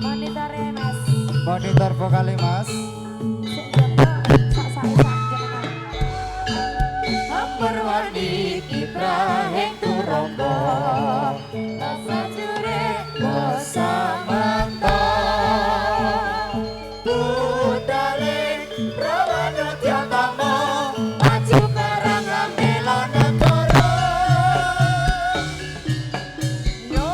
Monitor ya mas. Monitor vokali mas. Perwani Ibrahim Turombo rasa jure bosamanta budale rawana tiatamo maju perang bela negara yo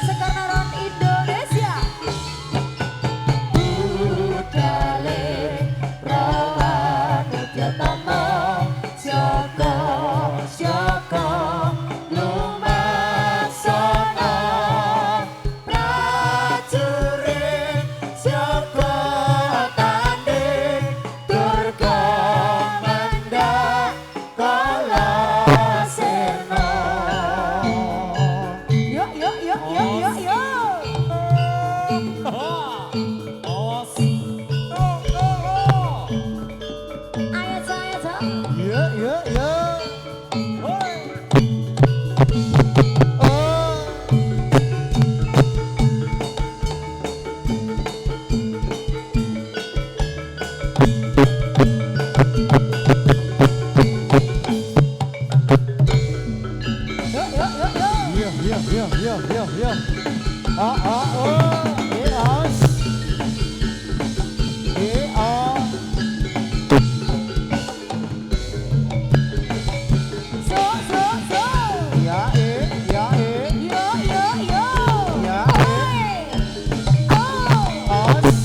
Sekarang Indonesia budale rawan jatama syaka syaka lumaksana prajurit syaka tanding durga manda kala sirna yuk yuk yuk yuk yuk yuk ayo saya Ya ya ya. Ya ya ya ya ya ya. Ah ah oh. Yes. Ah. so so so Ya ya yo yo yo Ya, Oi. Oh. As.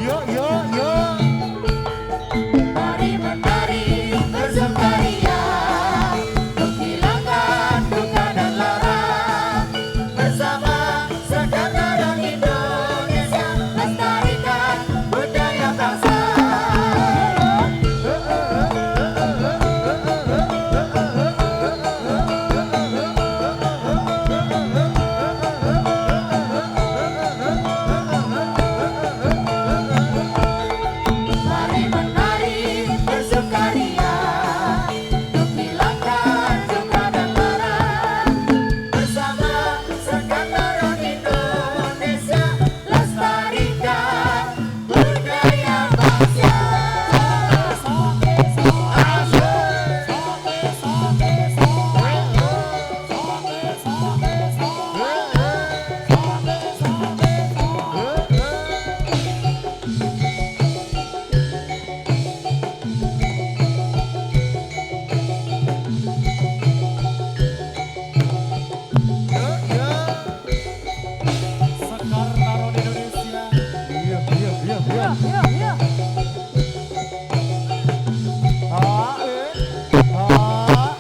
Yo yo yo. Mari menari bersukaria untuk hilangkan duka dan lara bersama sekataran Indonesia lestarikan budaya bangsa. Mari menari bersukaria untuk hilangkan duka dan lara bersama sekataran Indonesia lestarikan budaya bangsa. Iya iya iya iya. Yo yo Ah ah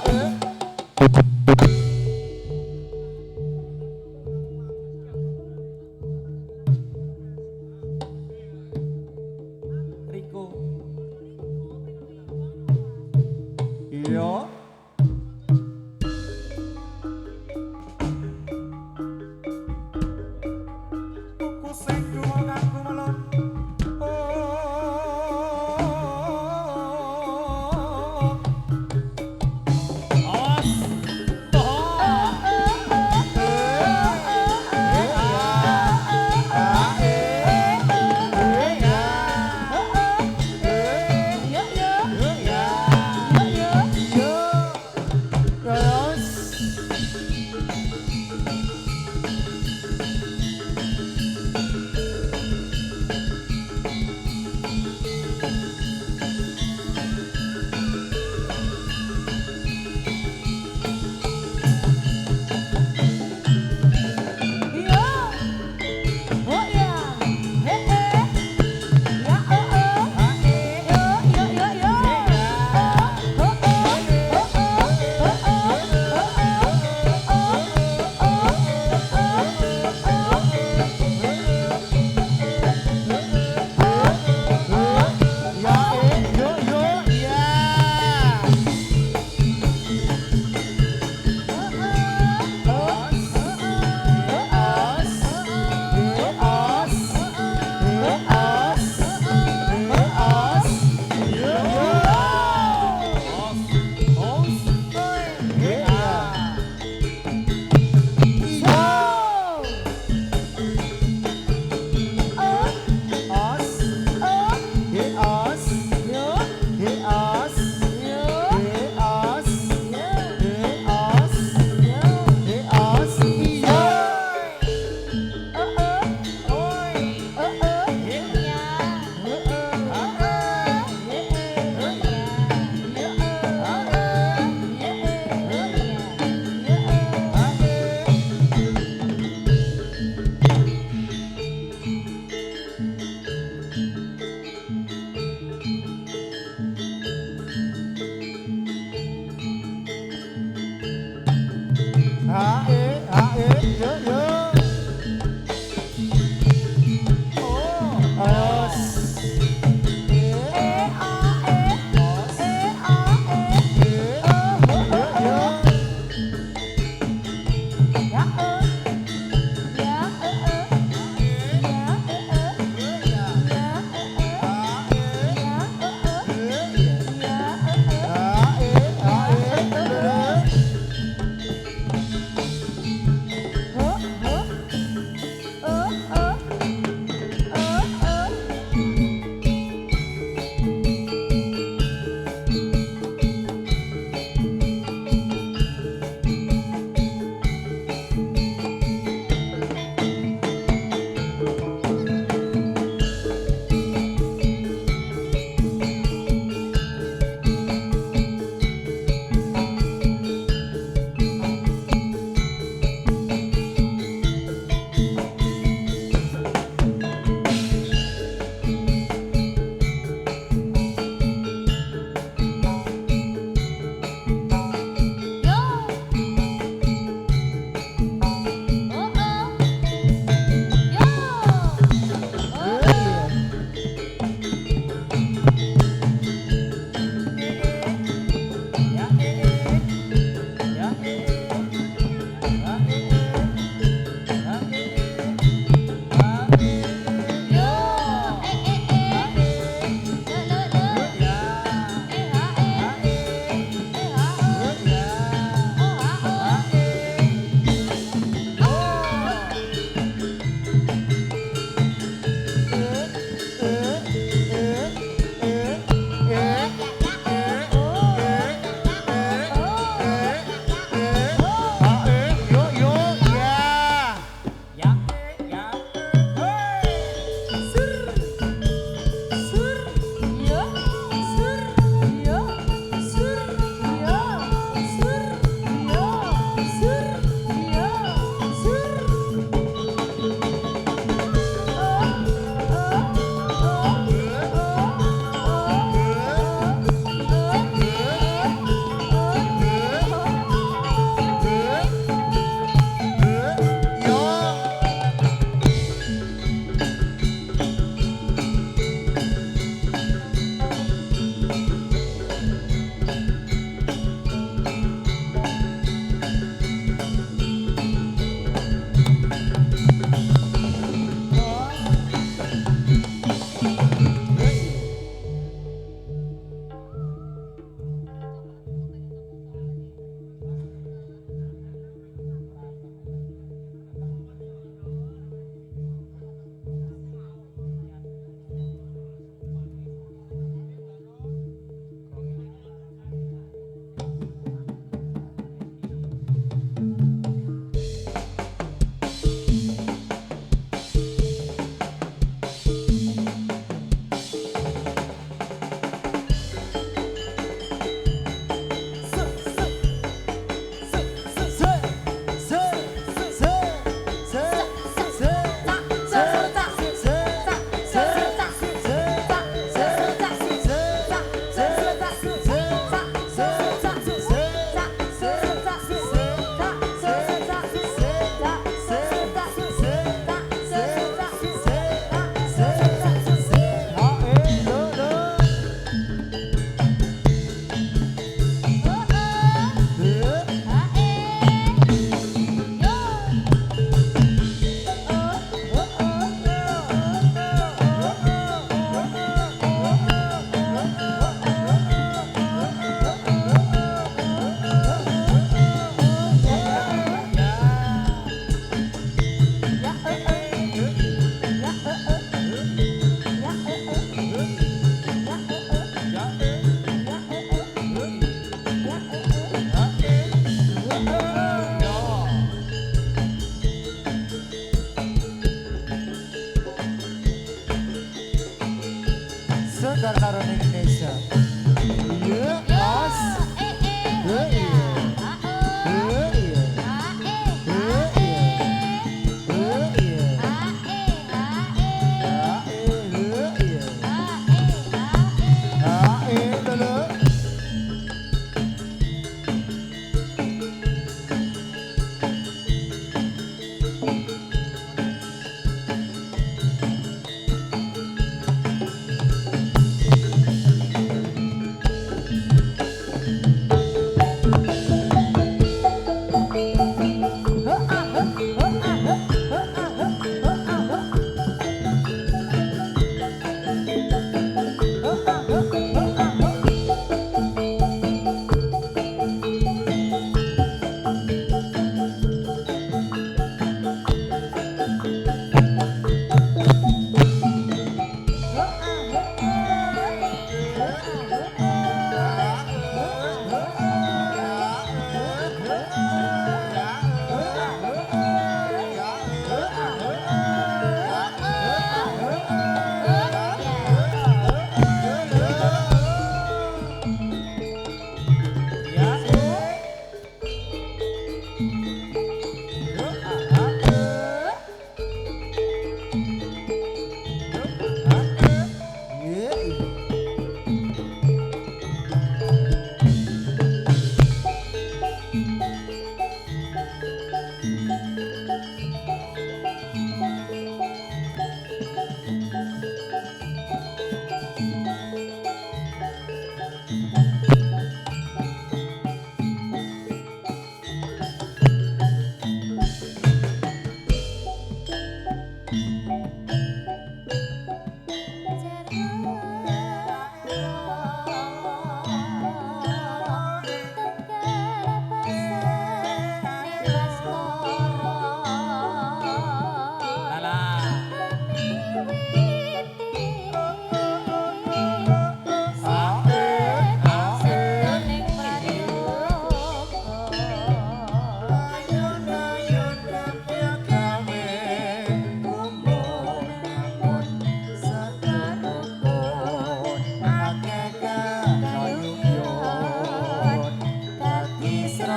Riko Iya. tuku sing dungo ngaku melon. Oh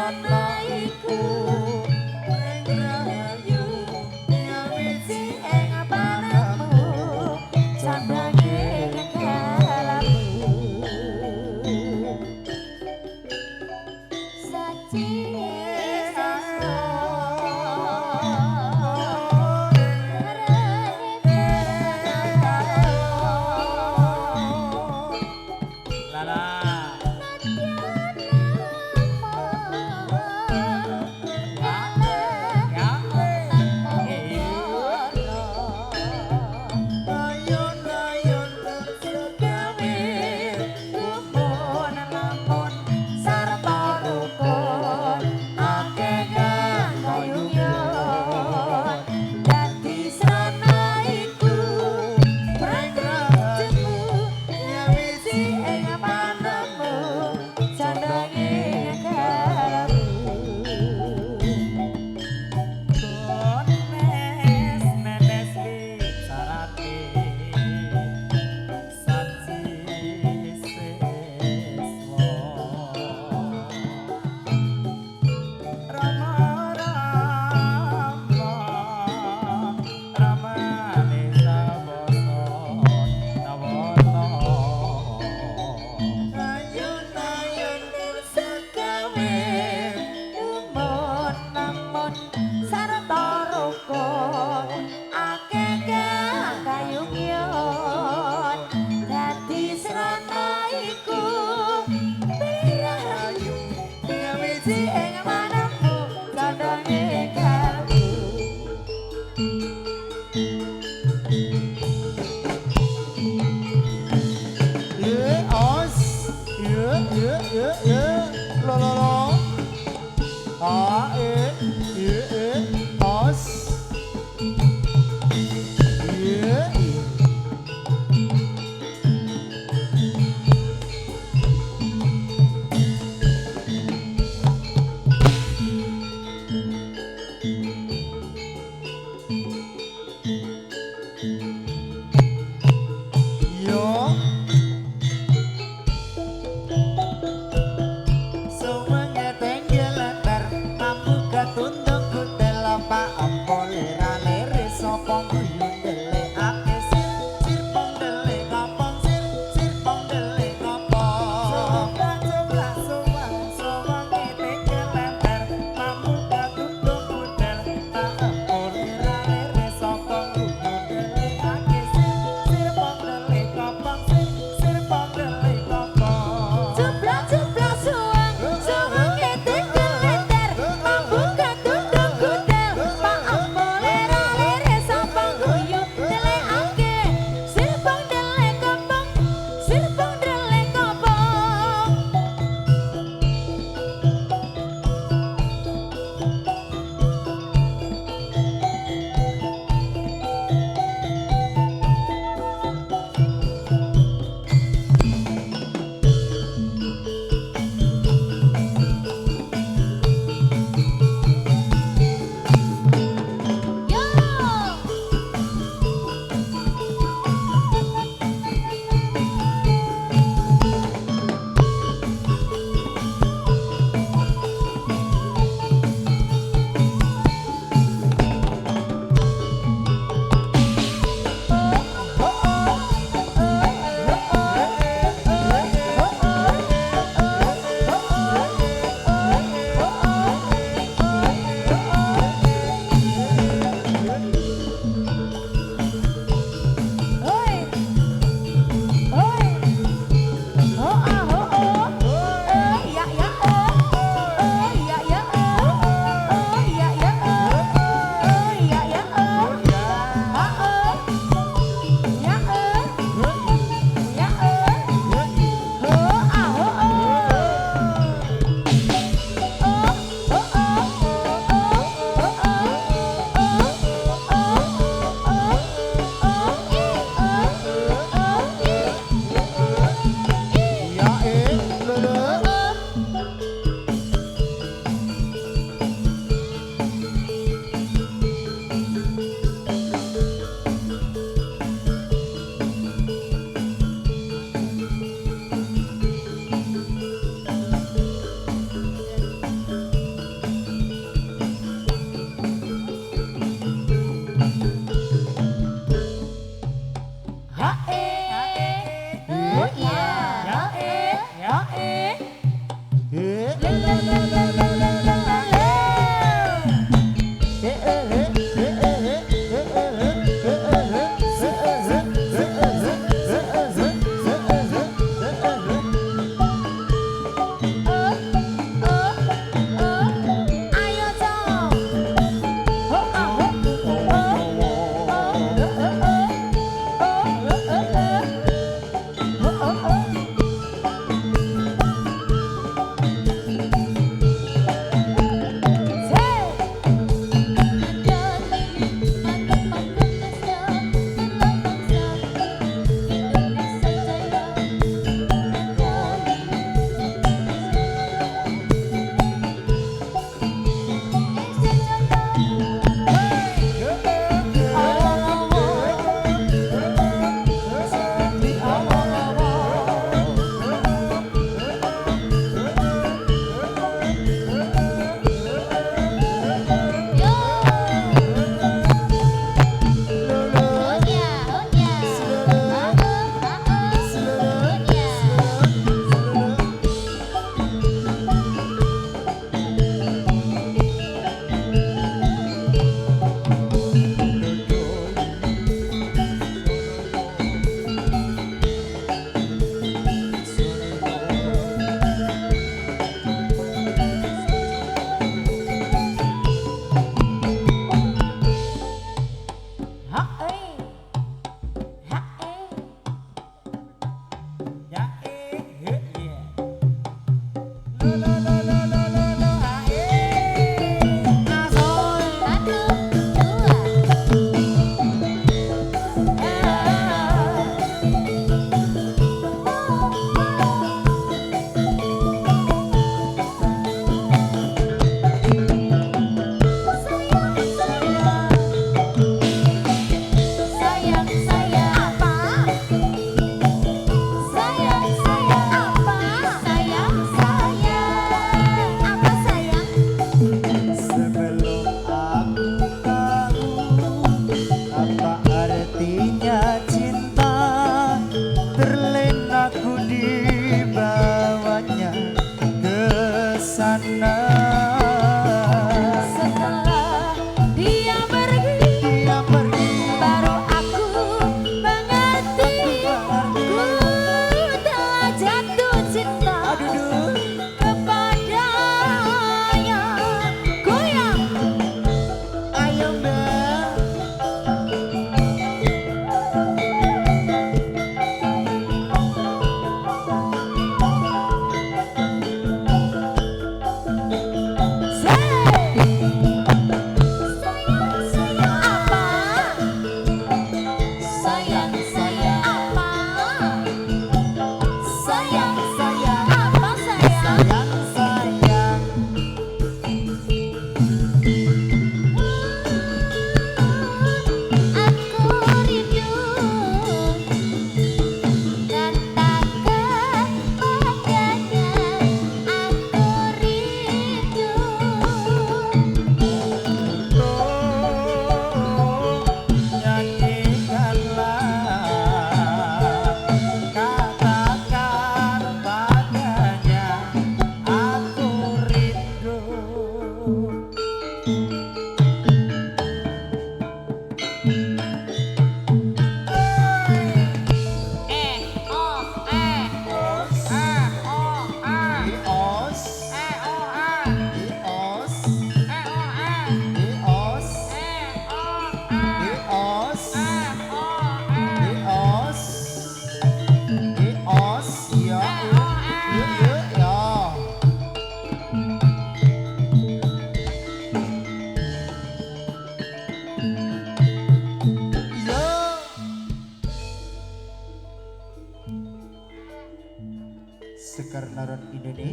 srana iku rayu nyawiji ing panemu candange kalamu saci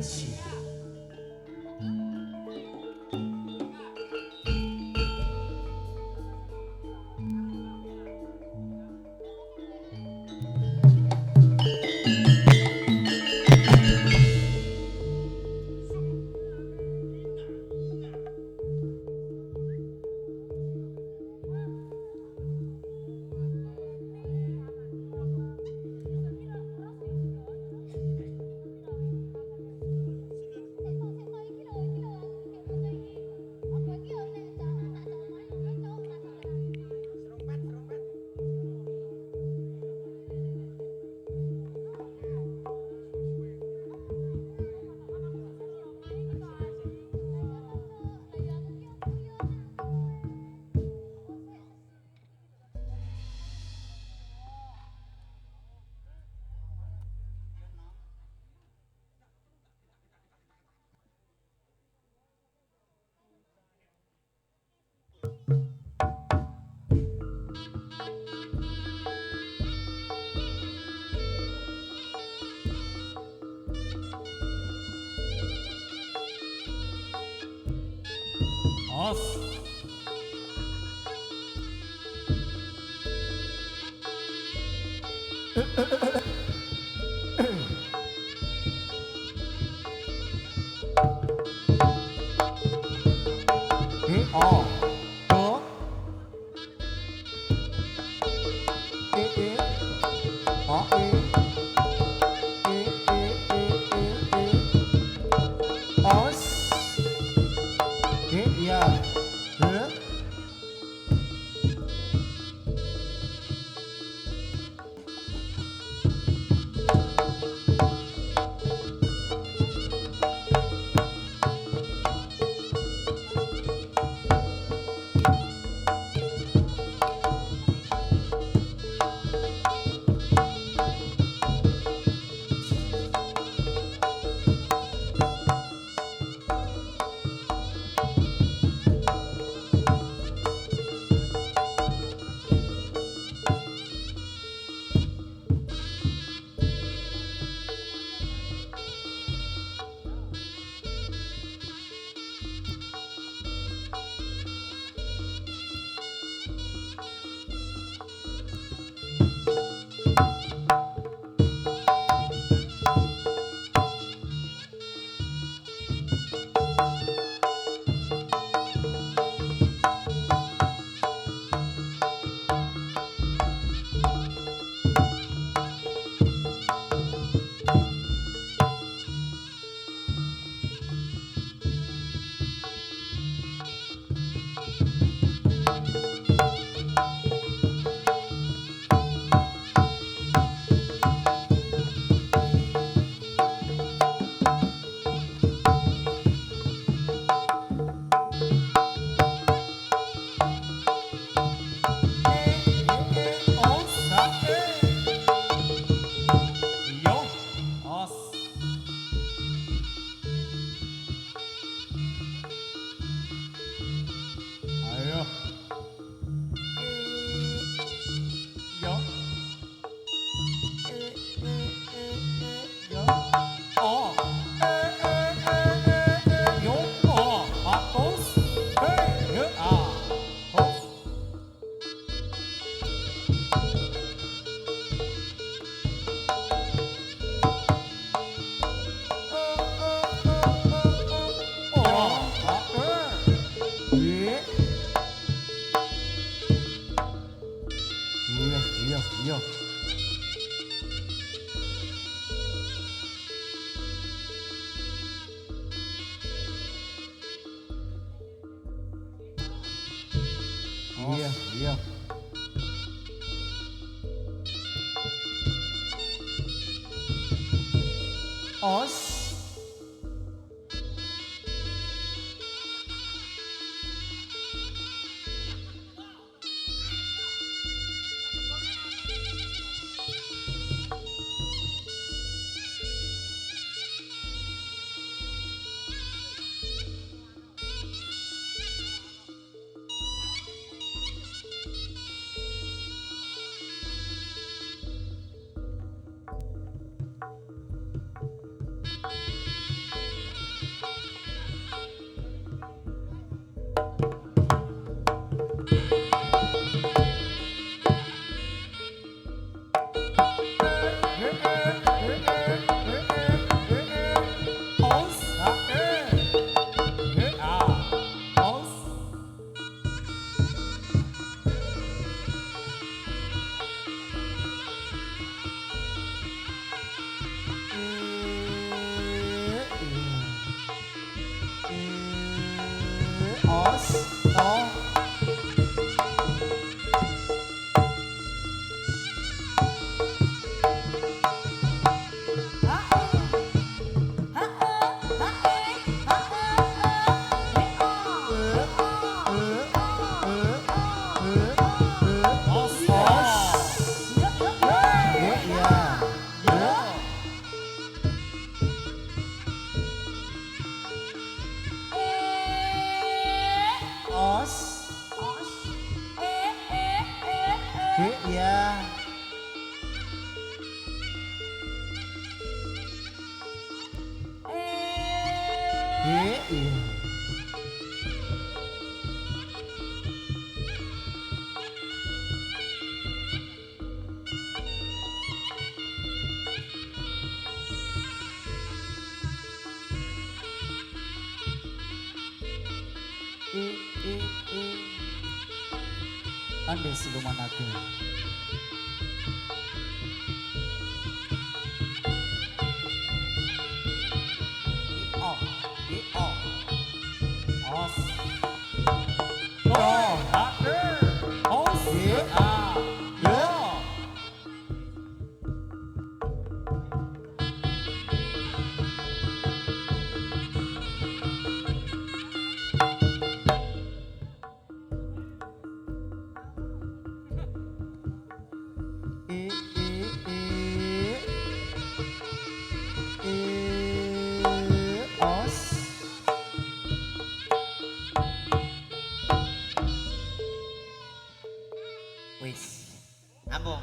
Indonesia. Os. O O E O Os ya Iya. Iya, iya. Os. os no os iya os iya iya Ande siluman naga oh os no os iya os Wis. Ampun.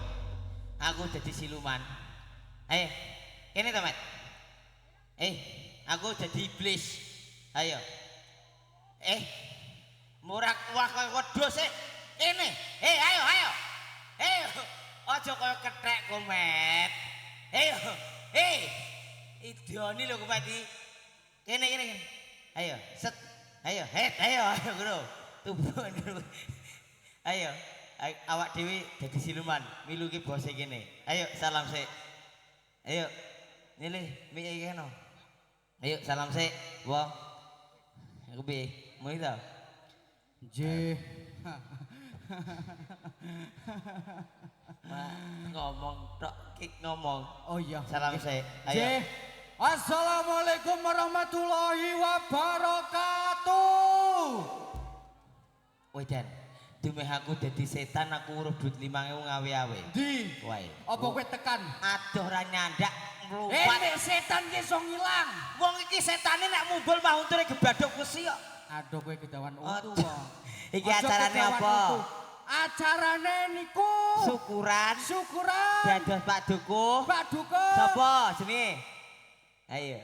Aku jadi siluman. Kene to, Mat. Aku jadi iblis. Ayo. Murak wah koyo wedhus Kene. Ayo. Aja koyo kethek kok, Mat. Idoni lho kok, Mati. Kene. Ayo, set. Ayo, bro. Tubuh. Ayo. Awak dewi jadi siluman milu ki bose kene ayo salam sik ayo milih mie iki kene ayo salam sik wong aku piye mau itu J ngomong tok kik ngomong oh iya salam sik J ayo Assalamualaikum warahmatullahi wabarakatuh wedan dumeh aku dadi setan aku urus duit 5.000 ngawe-awe. Di. Wae. Apa kowe tekan? Aduh ra nyandak mlupat. Nek setan ki iso ngilang. Wong iki setane nek mumbul mah unture gebadhok wesi kok. Aduh kowe kedawan Aduh. utuh kok. Iki acarane apa? Acarane niku Syukuran. Dados Pak Duku. Pak Duku. Sapa jenenge? Ayo.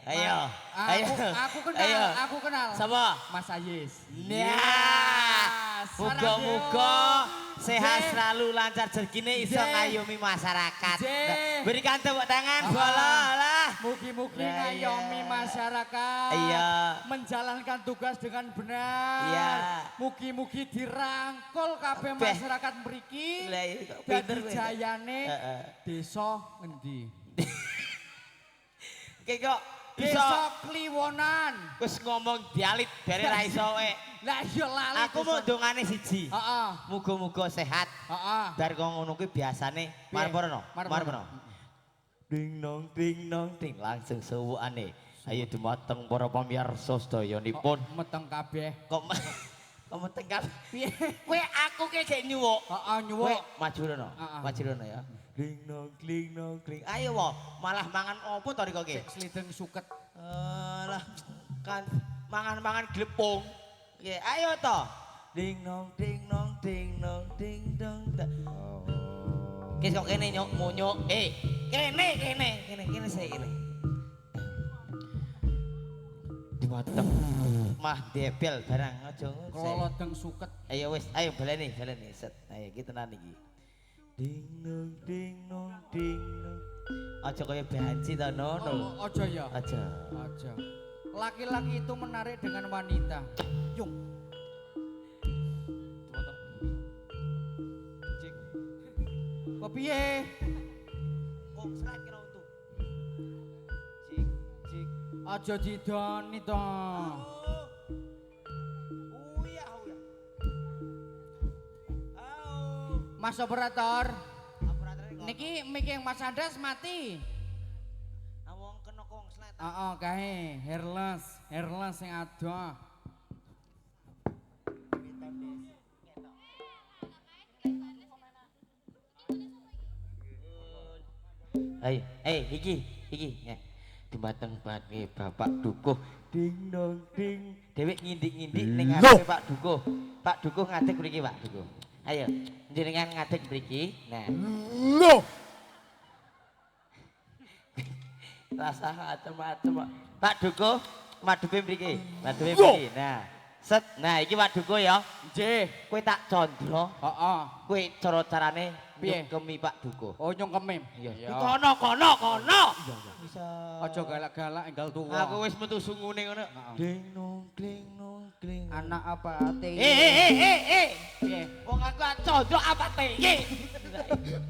Aku kenal. Sapa? Mas Ayis. Nah. Muga-muga sehat J. selalu lancar rezekine iso J. ngayomi masyarakat. J. Berikan tepuk tangan bola lah. Mugi-mugi Nah, ngayomi iya. masyarakat. Iya. Menjalankan tugas dengan benar. Iya. Mugi-mugi dirangkul kabeh Kabeh. masyarakat mriki. Lah iya kok Dadi pinter kowe. jayane Heeh. desa ngendi? Ki kok Desa bisa Kliwonan. wis ngomong dialit bare ra iso wae. Lah iya lali. Aku mau dongane siji. Heeh. Muga-muga sehat. Heeh. Bar kok ngono kuwi biasane marep-marepno. Marep-marepno. Ding nong ding langsung sewukane. Ayo dumateng para pamirsa sedayanipun. Meteng kabeh. Kok meteng kabeh. Piye? Kowe aku ki gek nyuwuk. Heeh Kowe nyuwuk. maju rono. Heeh. Maju rono ya. Ding nong kling. Ayo wo, malah mangan opo to riko ki? Slideng suket. Lah kan mangan-mangan glepung. Nggih, ayo to. Ding nong ding dong. Ki kok kene nyok munyuk. Kene sik kene. Dimateng. Mah debel barang aja. Klolodeng suket. Ayo wis, ayo baleni set. Ayo kita tenan iki. Ding nong. Aja kaya banci to nono. Aja ya. Aja. Aja. Laki-laki itu menarik dengan wanita. Yung. Cik. Kok piye? Kok serat kira untu. Cik. Aja didoni to. Oh iya. Mas operator. Operator iki. Niki mic Mas Andes mati. Wong kena kongslet. Heeh, kae hairless sing adoh. Ayo, iki ya. Dumateng Pak Bapak Dukuh ding dong ding. Dhewek ngindik-ngindik ning ngarepe Pak Dukuh. Pak Dukuh ngadeg mriki Pak Dukuh. Ayo, jenengan ngadeg mriki. Nah. Loh. Rasa macem-macem Pak Dukuh, madhepe mriki. Madhepe mriki. Nah. Set. Nah, iki Pak Dukuh ya. Nggih. Kowe tak condro. Heeh. Kowe cara carane Piye? nyukemi Pak Dukuh. Oh nyongkemim. Iya. Kono. Bisa. Aja galak-galak enggal tuwa. Aku wis metu sungune ngono. Ding nong kling. Anak apa ate? Piye? Wong aku condro apa teye.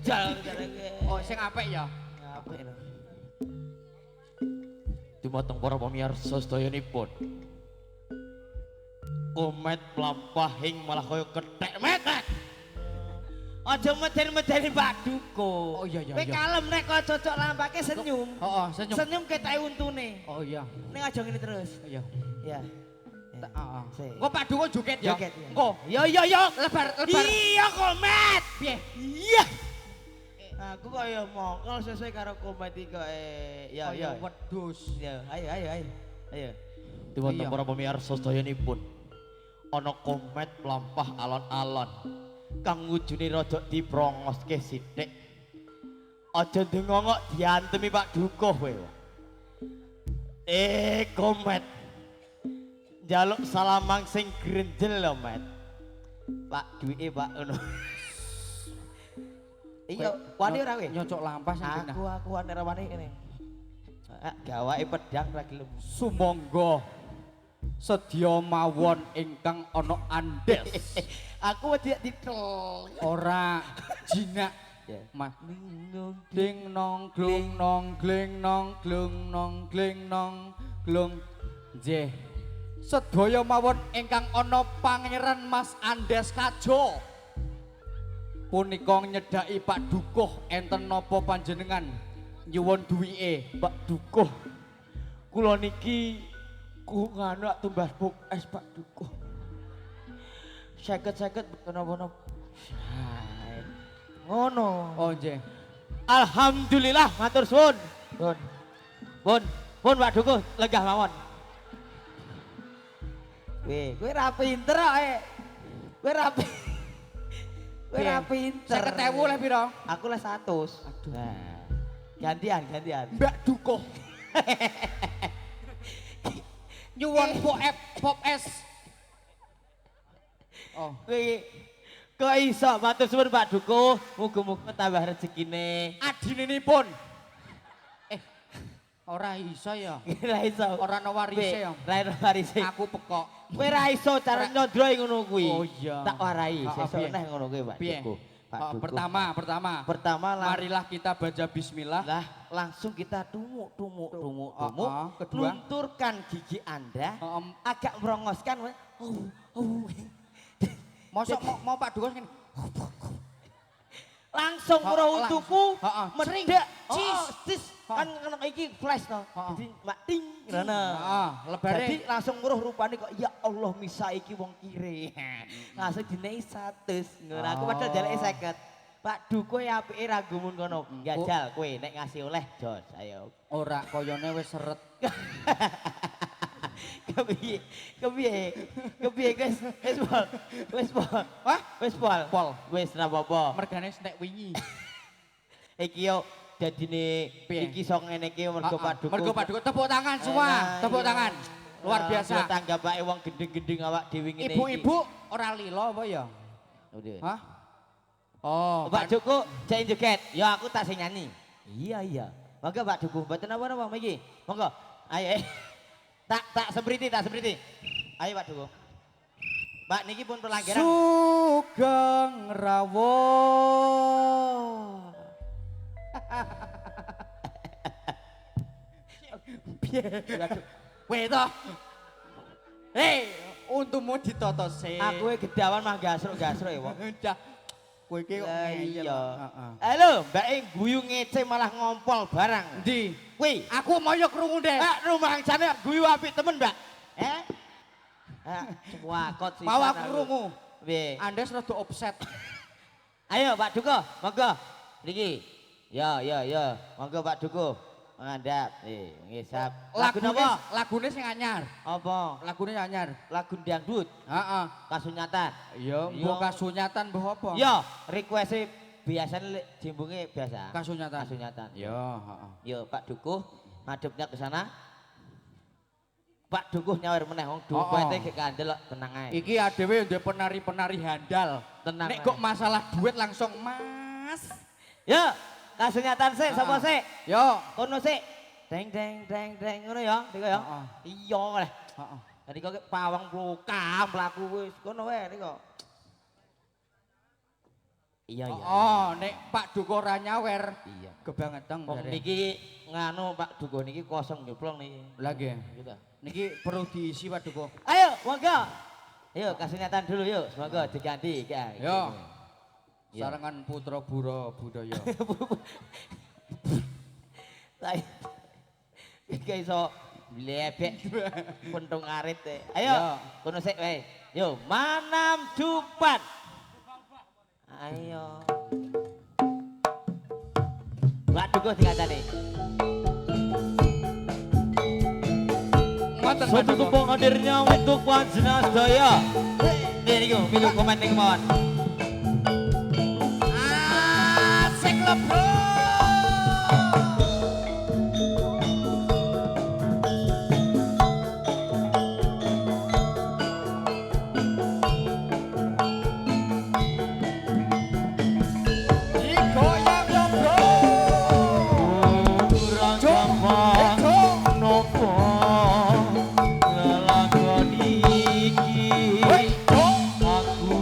Jal jarane. Oh sing apik ya. Apik lho. Dumateng para pamirsa sedayanipun. Komet mlampahing malah kaya kethek metek. Aja medeni Pak Dukuh. Oh iya. Kowe kalem nek kok cocok lampake senyum. Heeh, senyum. Senyum ketoke untune. Oh iya. Ning aja ngene terus. Iya. Ya. Heeh. Sik. Engko Pak Dukuh joget ya. Joget, ya. Engko. Yo. Lebar. Iya komet. Piye? Iya. Aku kaya mongkol sesuai karo komet iki kok ya. Wedhus. Ya, ayo. Dumateng Iya. para pamirsa sedayanipun. Ana komet mlampah alon-alon. Kang wujune rada diprongoske sithik. Aja ndengongok diantemi Pak Dukuh kowe. Komet. Njaluk salamang sing grenjel lho, Met. Pak duwike Pak ngono. Iya, wani ora kowe? Nyocok lampah sing dina. Aku nek wani kene. Gawake pedang ra gelem. Sumangga sedya mawon ingkang ana andes. Aku wedi titel. Ora jinak. Ya. Mas ding nong glung nong gling nong glung nong gling nong glung. Nggih. Sedaya mawon ingkang ana Pangeran Mas Andes Kajo. Punika nyedhaki Pak Dukuh enten napa panjenengan nyuwun duwike Pak Dukuh. Kula niki nganu tumbas buk es Pak Dukuh. 50-50 boten napa-napa. Ngono. Oh nggih. Alhamdulillah matur suwun. Pun Pak Dukuh lenggah mawon. Kowe ra pinter kok. Kowe ra pinter. 50.000 le pira? Aku le 100. Aduh. Nah. Gantian. Mbak Dukuh. Nyuwun pop es. Oh. Kok iso matur suwun Pak Dukuh, muga-muga tambah rezekine. Adininipun. Ora iso ya. Ora iso. Ora ana warise ya. Ora ana warise. Aku pekok. Kowe ra iso cara nyondroe ngono kuwi. Oh iya. Tak warai sesuk piye? neh ngono kuwi Pak Piye? Dukuh. Pak Dukuh. Pertama marilah kita baca bismillah. Lah langsung kita tumuk. Kedua lunturkan gigi Anda. Agak merongoskan. Mosok mau Pak Dukuh ngene. Langsung roh untukku medhek. Cis. Kan iki flash to. Jadi mak ting ngono. Lebare. Jadi langsung nguruh rupane kok ya Allah misa iki wong kire. Langsung dinei 100 ngono. Aku padahal jaleke 50. Pak Dukuh apike ra gumun kono. Gajal kowe nek ngasih oleh jos ayo. Ora koyone wis seret. Kepiye guys? Wis pol. Hah? Wis pol. Wis ra apa-apa. Mergane snek wingi. Iki yo dadine iki sok ngene iki mergo Pak Dukuh. Mergo Pak Dukuh tepuk tangan semua, tepuk tangan. Luar biasa. Tanggapake wong gendeng-gendeng awak dhewe ngene iki. Ibu-ibu ora lilo apa ya? Hah? Oh, Pak Dukuh jek joget. Ya aku tak sing nyanyi. Iya. Monggo Pak Dukuh, mboten napa-napa iki. Monggo. Ayo. Tak sebriti. Ayo Pak Dukuh. Pak niki pun pelanggaran. Sugeng rawuh. Piye? Weh to. Hei, untumu ditoto sik. Aku gedawan mah gasruk-gasruk ya wong. Udah. Kowe iki kok Lah ngeyel. iya. Heeh. Halo, Mbak E guyu ngece malah ngompol barang. Ndi? Kuwi, Aku moyo krungu deh. rumah jane guyu apik temen, Mbak. Wakot sih. Mau aku krungu. Piye? Andes rada offset. Ayo Pak Duko, monggo. Niki. Ya, monggo Pak Duko. Mangandap. Ngisap. Lagu napa? Lagune sing anyar. Apa? Lagune anyar. Lagu dangdut, Heeh. kasunyatan. Iya, Iya. mbok kasunyatan mbok apa? Yo, request biasanya jimbunge biasa. Kasunyatan. Kasunyatan. Iya, heeh. Yo Pak Dukuh madepnya ke sana. Pak Dukuh nyawer meneh wong Oh, duwete oh. gek kandel kok, tenang ae. Iki adewe ndek penari-penari handal. Tenang Nek ae. kok masalah duit langsung Mas. Yo, kasunyatan sik sapa sik? Yo. Kono sik. Deng deng deng deng ngono ya, Diko ya. Heeh. Iya oleh. Heeh. Tadi kok pawang plokam mlaku wis kono wae Diko. Iya iya. Oh, nek Pak Duko ora nyawer, Iya. kebangetan Wong jare. niki nganu Pak Dukuh niki kosong nyoplong niki. Lagi. Gitu. Niki perlu diisi Pak Duko. Ayo, monggo. Ayo kasunyatan dulu yuk, semoga diganti ya. Yo. Iya. Sarangan putra bura budaya. Saya iki iso lebek puntung arit e. Ayo, Yo. kono sik wae. Yo, manam jupan. Ayo. Mbak Dukuh dikandani. Ngoten Pak Suatu Duko. tumpang hadirnya untuk panjenengan sedaya. Nih niku, milu komen ning mawon. Asik lho, Bro. Digoyang lho, Bro. Kurang gampang nopo ngelakoni iki. Aku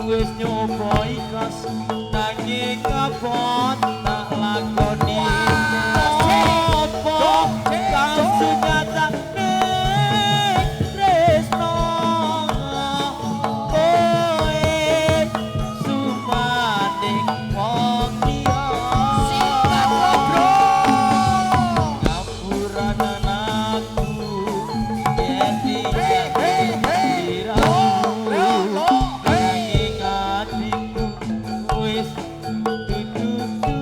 wis nyoba ikhlas nanging kapot tak lakoni. Apa kasunyatan ning tresno kowe sumanding wong liya. Ngapuranan aku jadi diramu nanging atiku wis tutup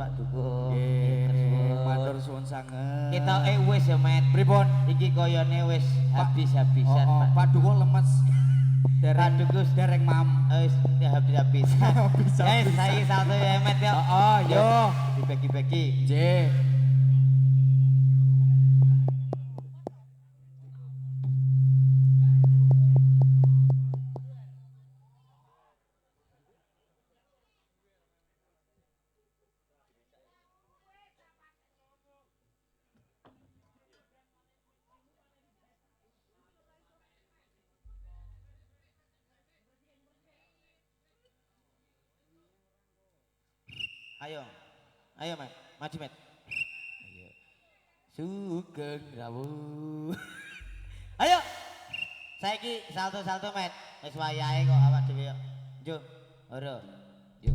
Pak Dukun. Nggih, matur suwun sanget. Kita wis ya, Met. Pripun? Iki koyone wis habis-habisan, Oh, Pak. Pak Dukun lemes. Pak Dukun dereng mam. wis habis-habisan. Habis-habisan. Guys, saya satu ya, Met ya. Oh, yo. Dibagi-bagi. Nggih. Ayo. Ayo, Met. Maju, Met. Ayo. Sugeng rawuh. Ayo. Saiki salto-salto, Met. Wis wayahe kok awak dhewe yo. Yo. Ora. Yo.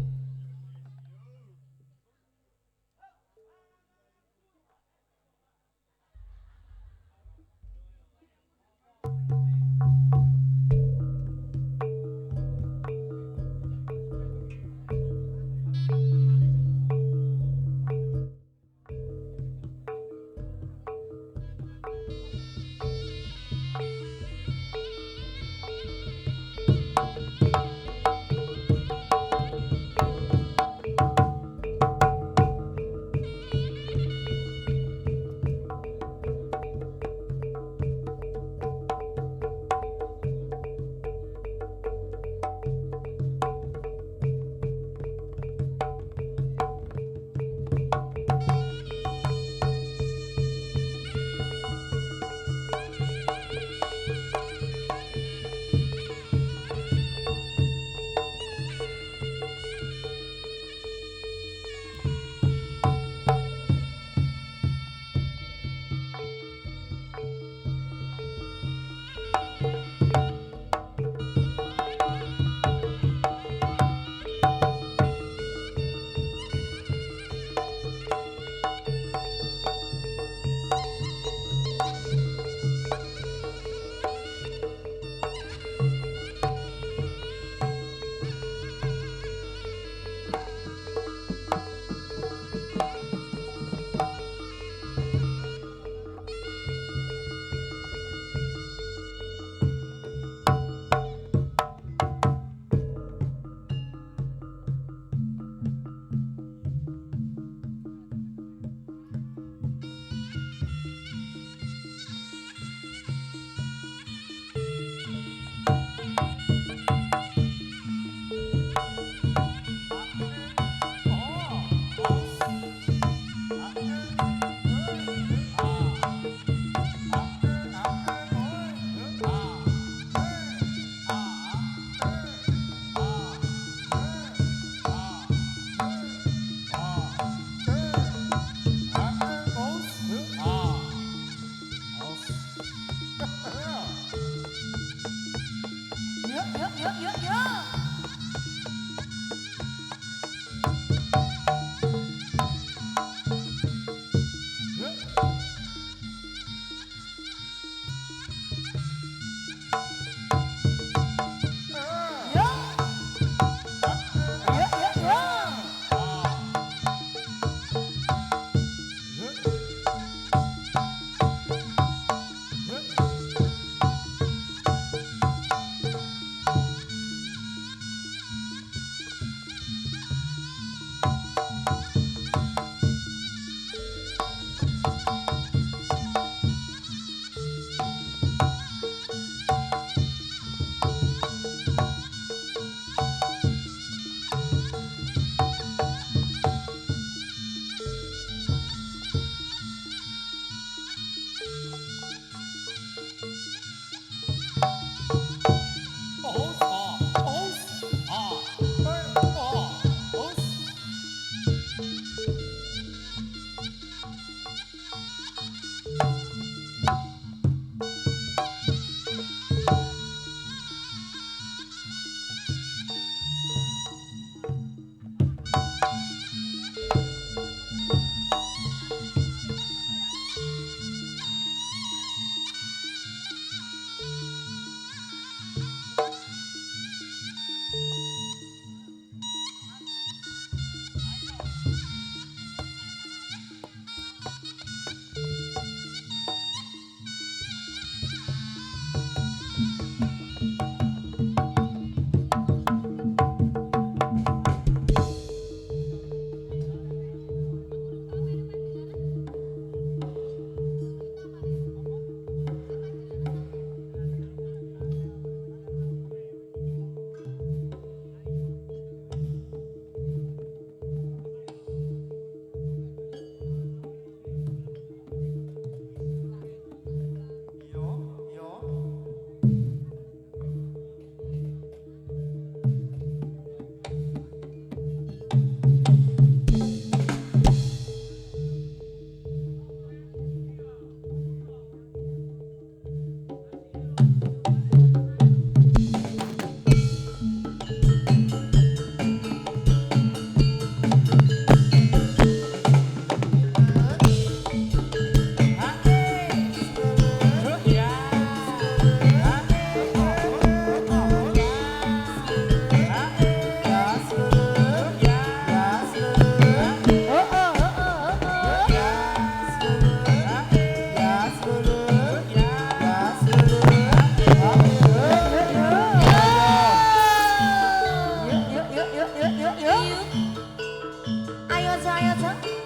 ayo aja.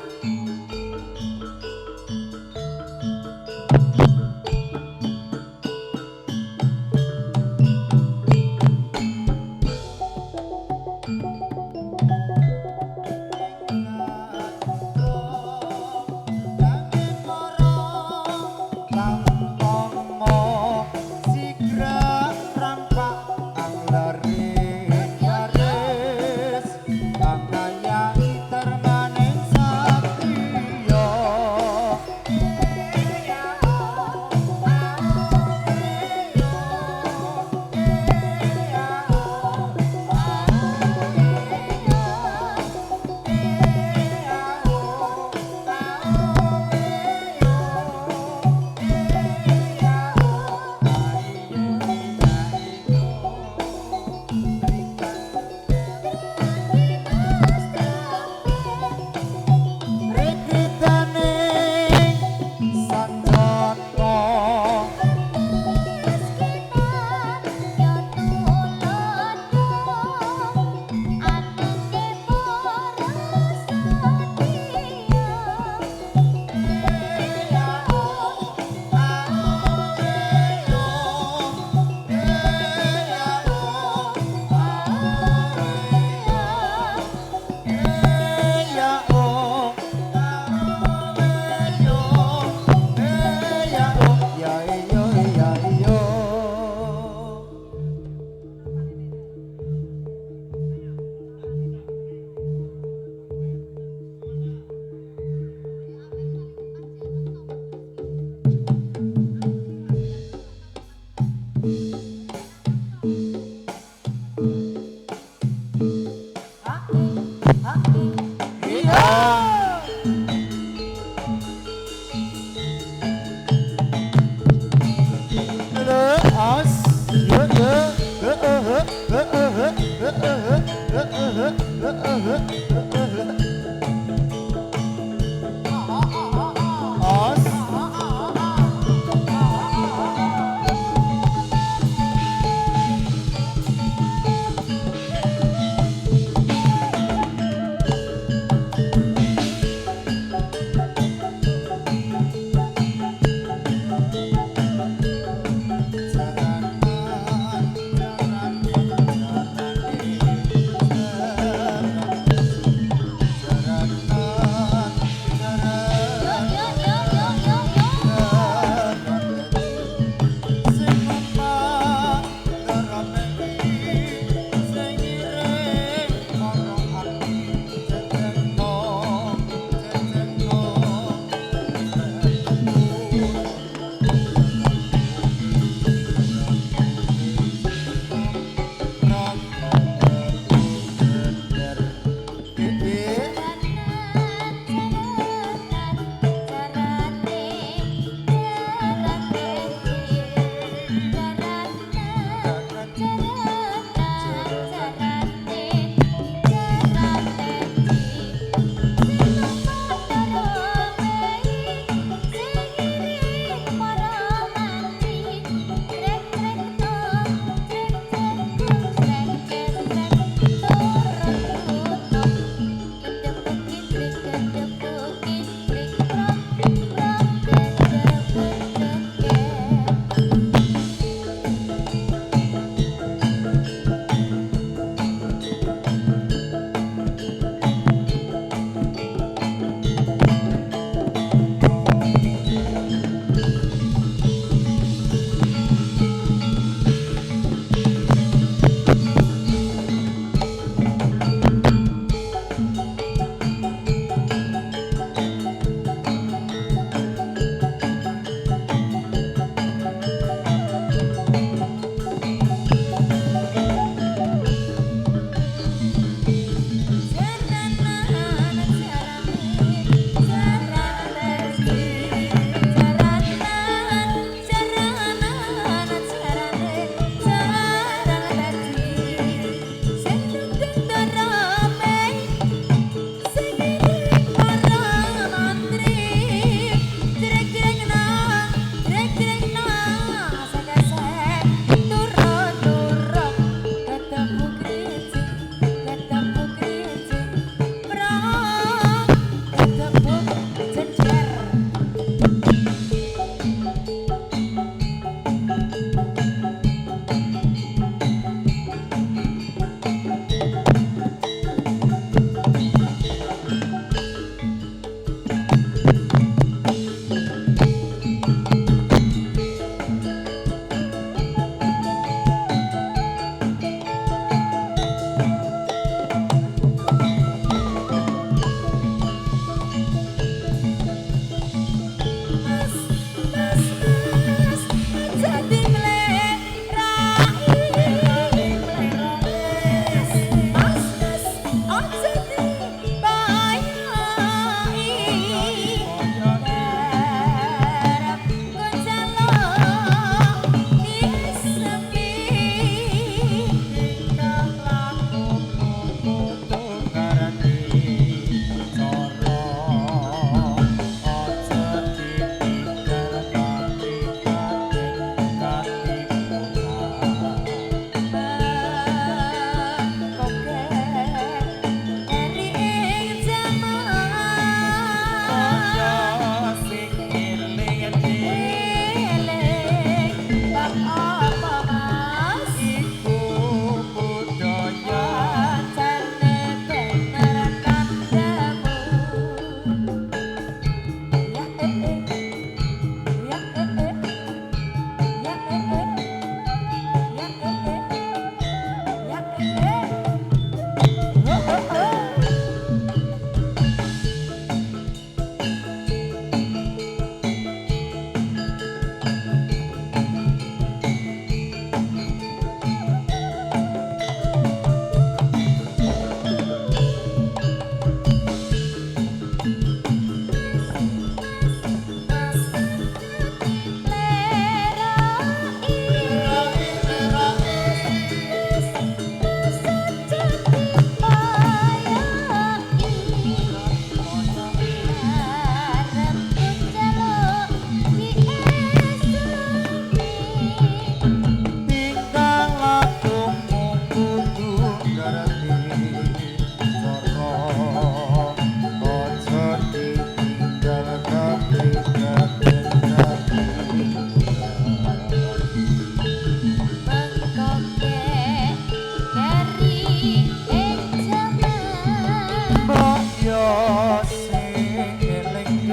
sing eling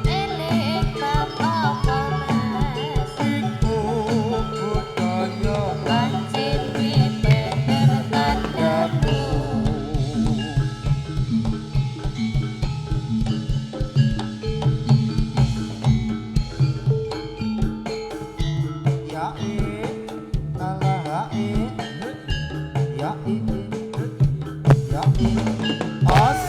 eling bab apa mas iku budaya banjir bener tandamu ya alah ya ya as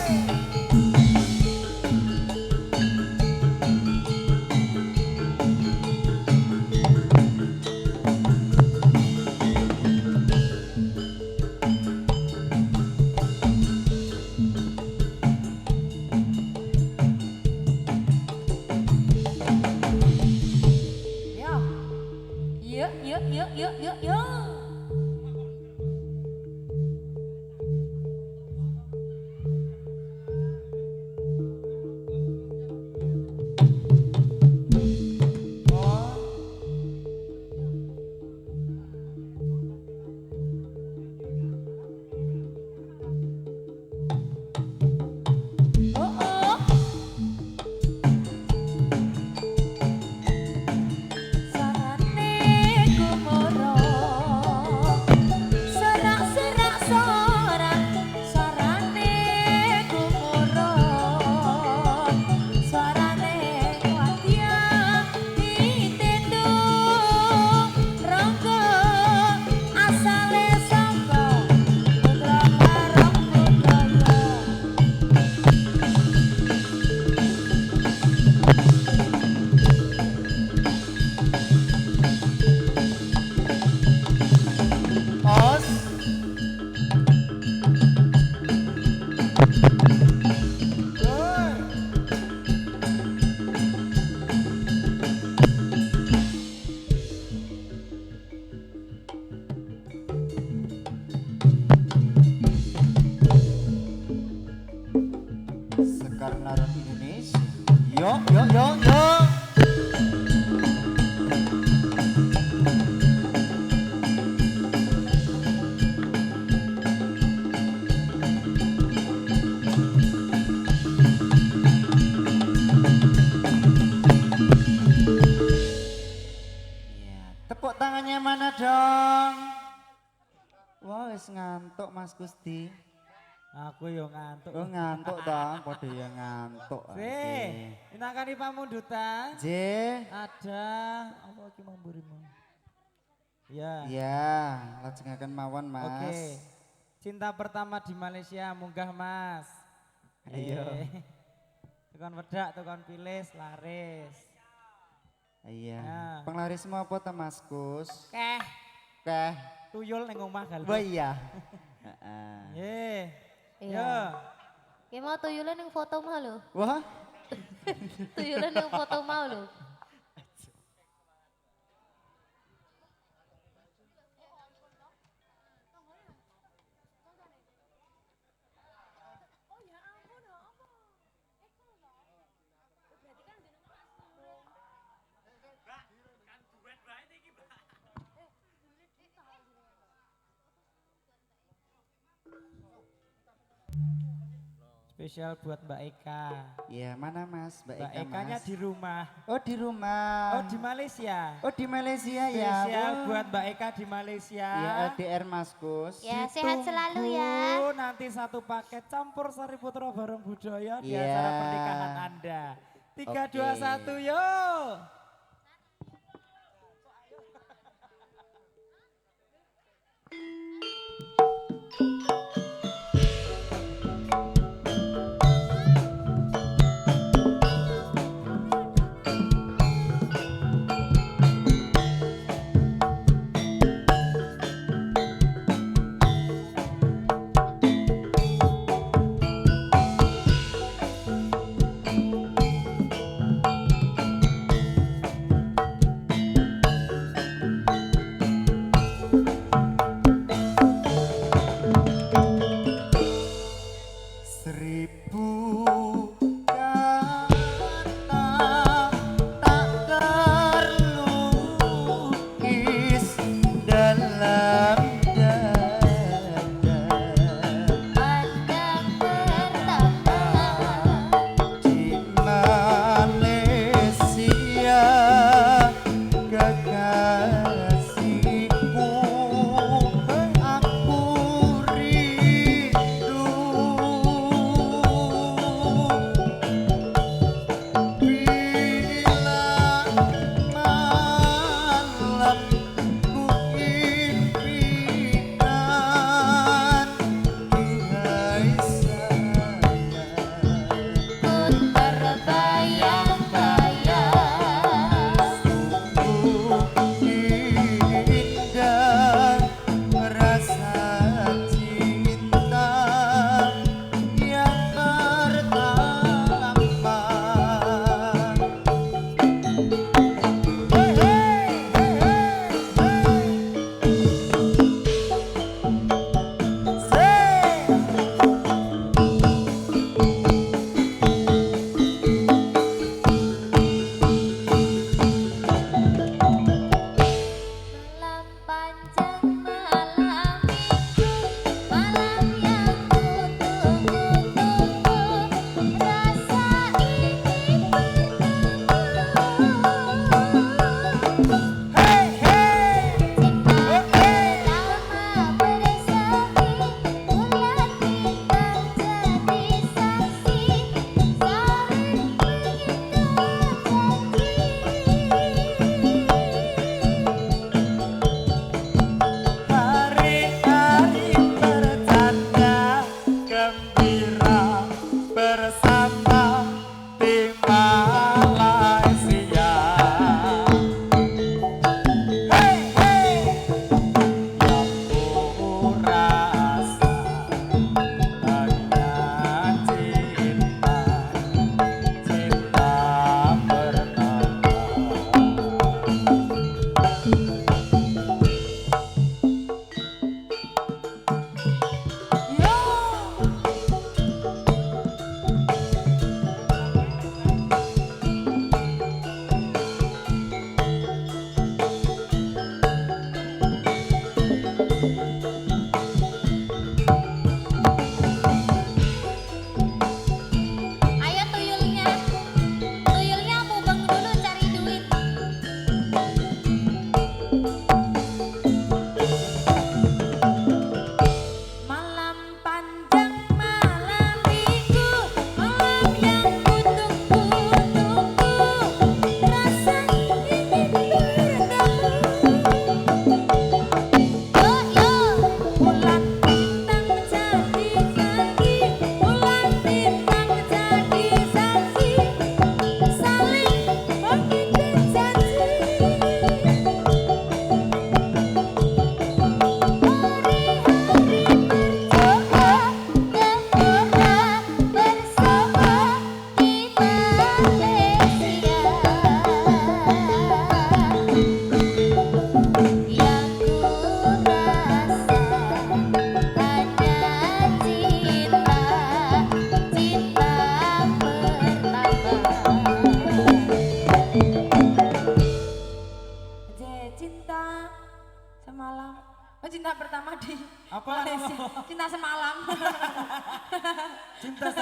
Yo, yo, yo, yo, yo, yo. Oh, oh. Sarane kumoro serak-serak sorak sarane kumoro sarane kuatya ditendo ronggo asale sangka putra marang budaya as Sekar Narok Indonesia yo yo yo yo Ya, tepuk tangannya mana dong? Wah, wis ngantuk Mas Gusti. Aku yo ngantuk. Oh ngantuk dong, padha ya ngantuk. Minangkani pamundutan. J. Ada apa iki memburimu? Ya. Ya, lajengaken mawon Mas. Oke. Cinta pertama di Malaysia munggah Mas. Ayo. Tukang wedak, tukang pilis, laris. Iya. Ya. Penglarismu apa ta Mas Kus? Keh, Keh. tuyul ning omah kali. Wah iya. Heeh. Nggih. Iya. Yo. Ki mau tuyulan yang foto mau lho. Wah, Tuyulan yang foto mau lho. Spesial buat Mbak Eka. ya mana Mas? Mbak Mbak Eka Ekanya Mas. di rumah. Oh di rumah. Oh di Malaysia. Oh di Malaysia ya. Spesial Wah. buat Mbak Eka di Malaysia. Ya LDR Mas Kus. Ya sehat selalu ya. Ditunggu nanti satu paket campur sari putra bareng budaya di Iya. acara pernikahan Anda. 3, Oke. 2, 1, yuk. Pandang pertama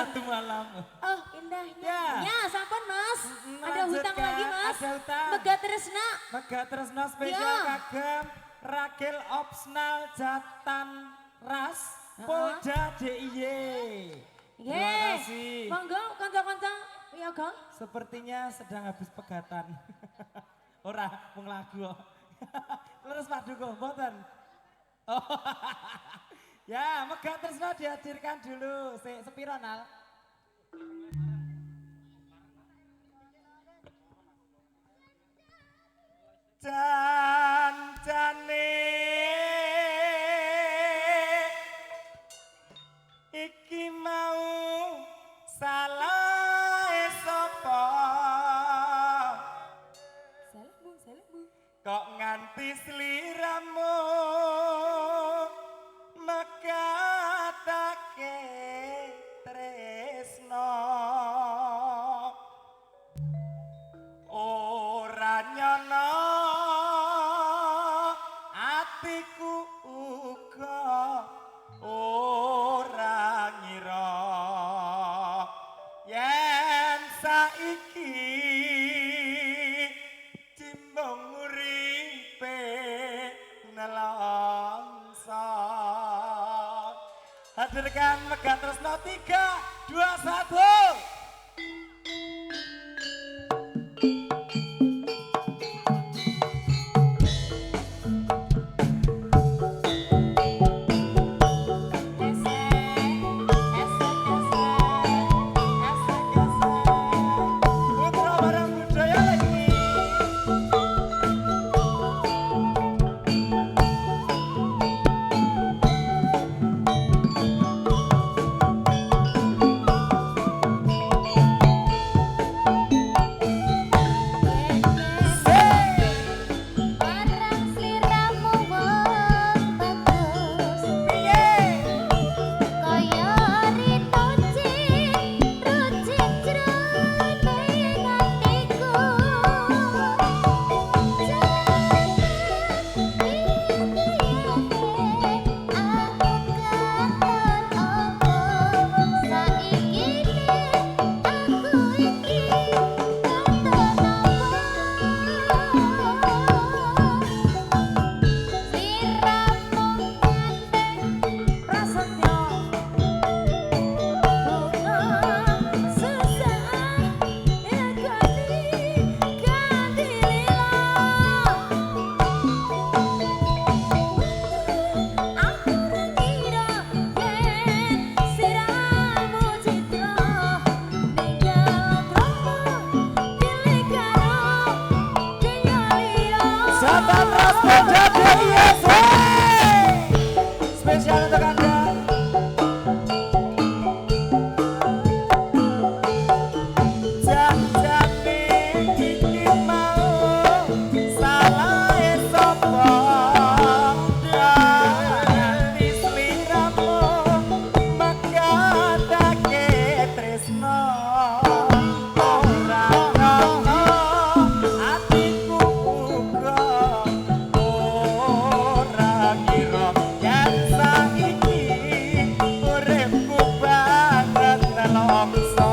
satu malam. Oh, indahnya. Ya. Ya, sampun Mas. Ada hutang Melanjutkan, lagi Mas. ada hutang. Mega Tresna. Mega Tresna spesial Ya. kagem Ragil Opsnal Jatan Ras Polda DIY. Terima Yeay. kasih. Monggo kanca-kanca yoga. Sepertinya sedang habis pegatan. Ora mung lagu kok. Leres paduka mboten. Oh. Ya, Mega Tresna dihadirkan dulu. Sepiro Nal? Jan-jane iki mau salah sapa Salahmu. kok nganti sliramu mekatake tresno ora nyono atiku uga ora ngira yen saiki cimbong uripe nelongso hadirkan Mega Tresna 3, 2, 1. Putra Barang Budaya lagi. Barang sliramu wong bagus. Kaya rino ruci jroning atiku. Jatan Ras Polda DIY. Spesial untuk Anda. Jan-jane iki mau salah sapa ganti sliramu mekatake tresno ora ngono atiku uga ora ngira yen saiki uripku banget nelongso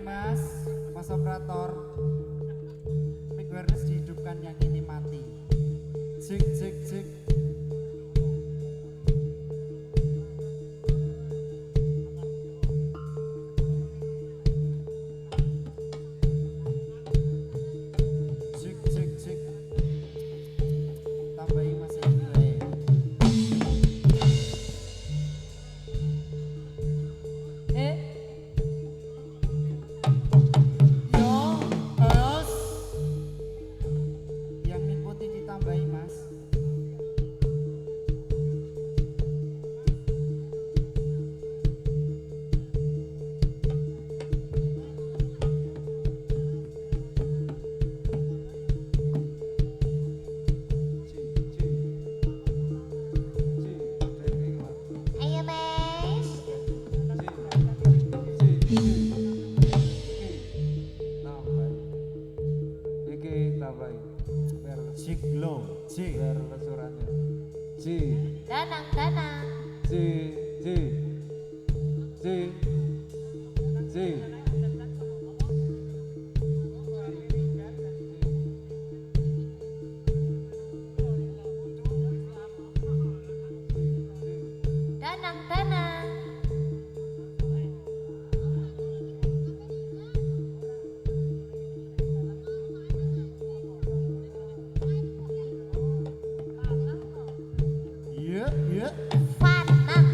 Mas operator. Mic wireless dihidupkan, yang ini mati. Cek cek cek. Cek cek cek. Tambahin Mas Indra. Yang mengikuti ditambahi Mas. Ayo Mas. Iki tambahin. Biar Cek lo, cek. biar lesurannya. Ci, Danang danang. ci, ci, ci, ci. Danang danang. Iya, iya. Panang.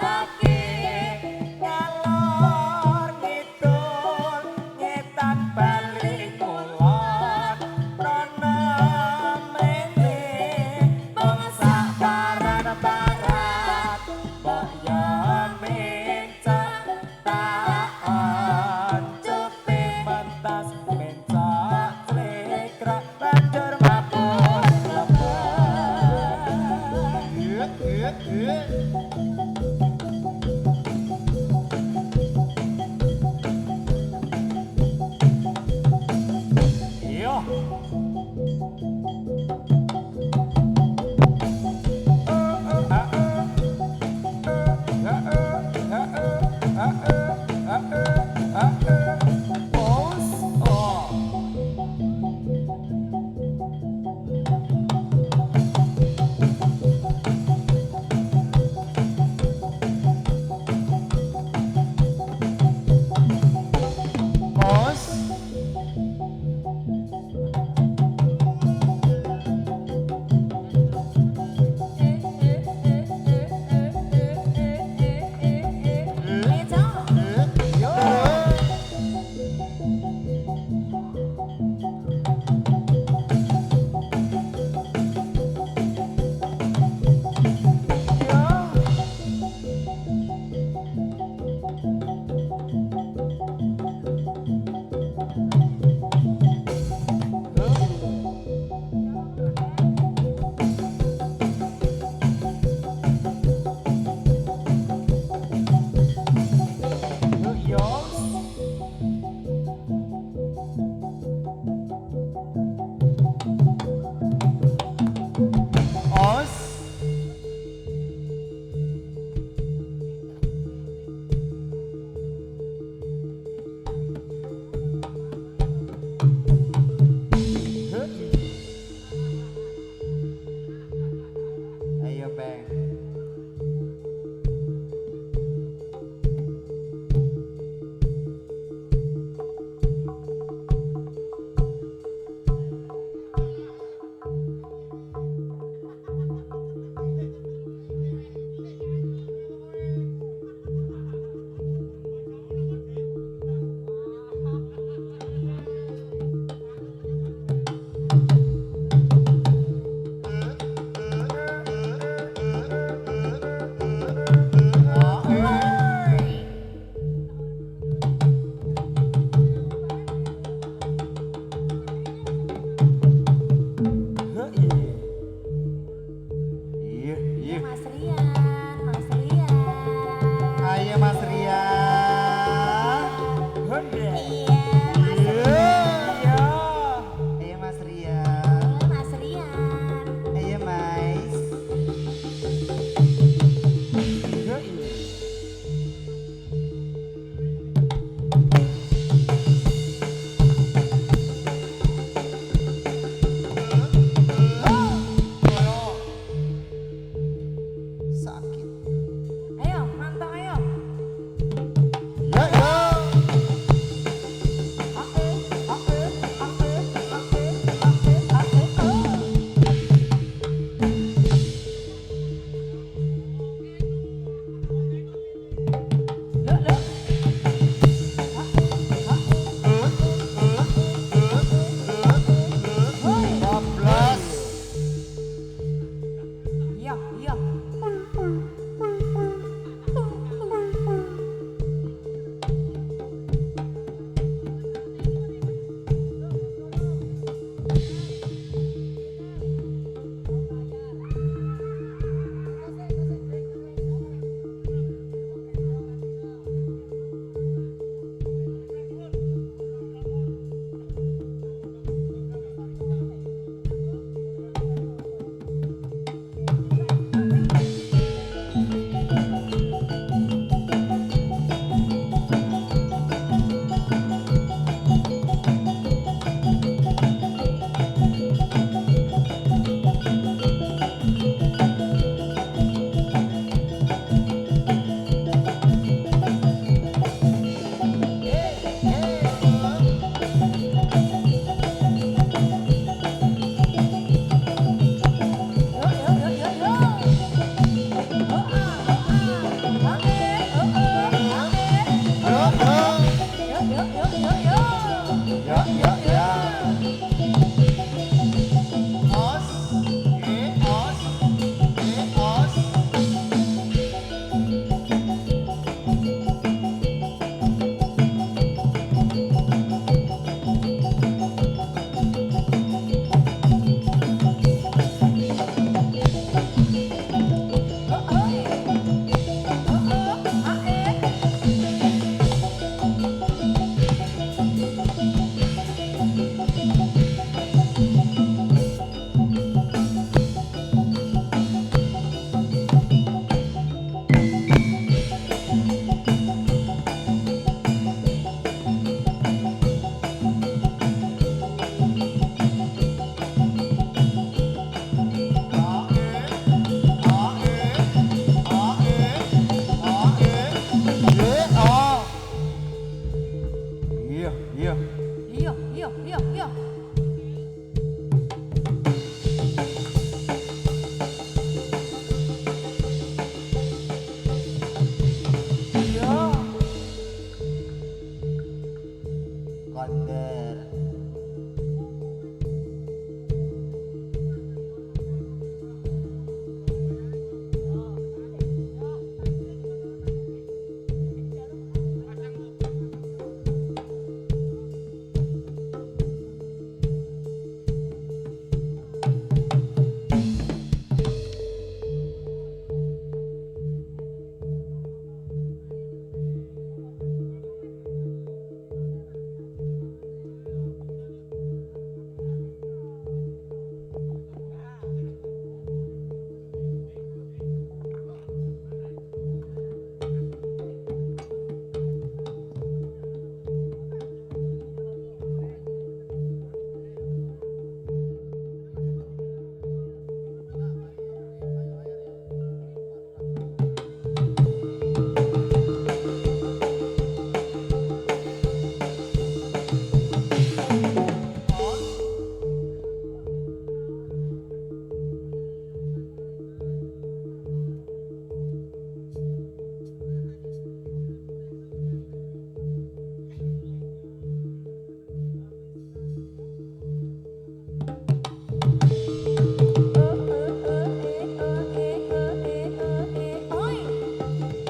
Hati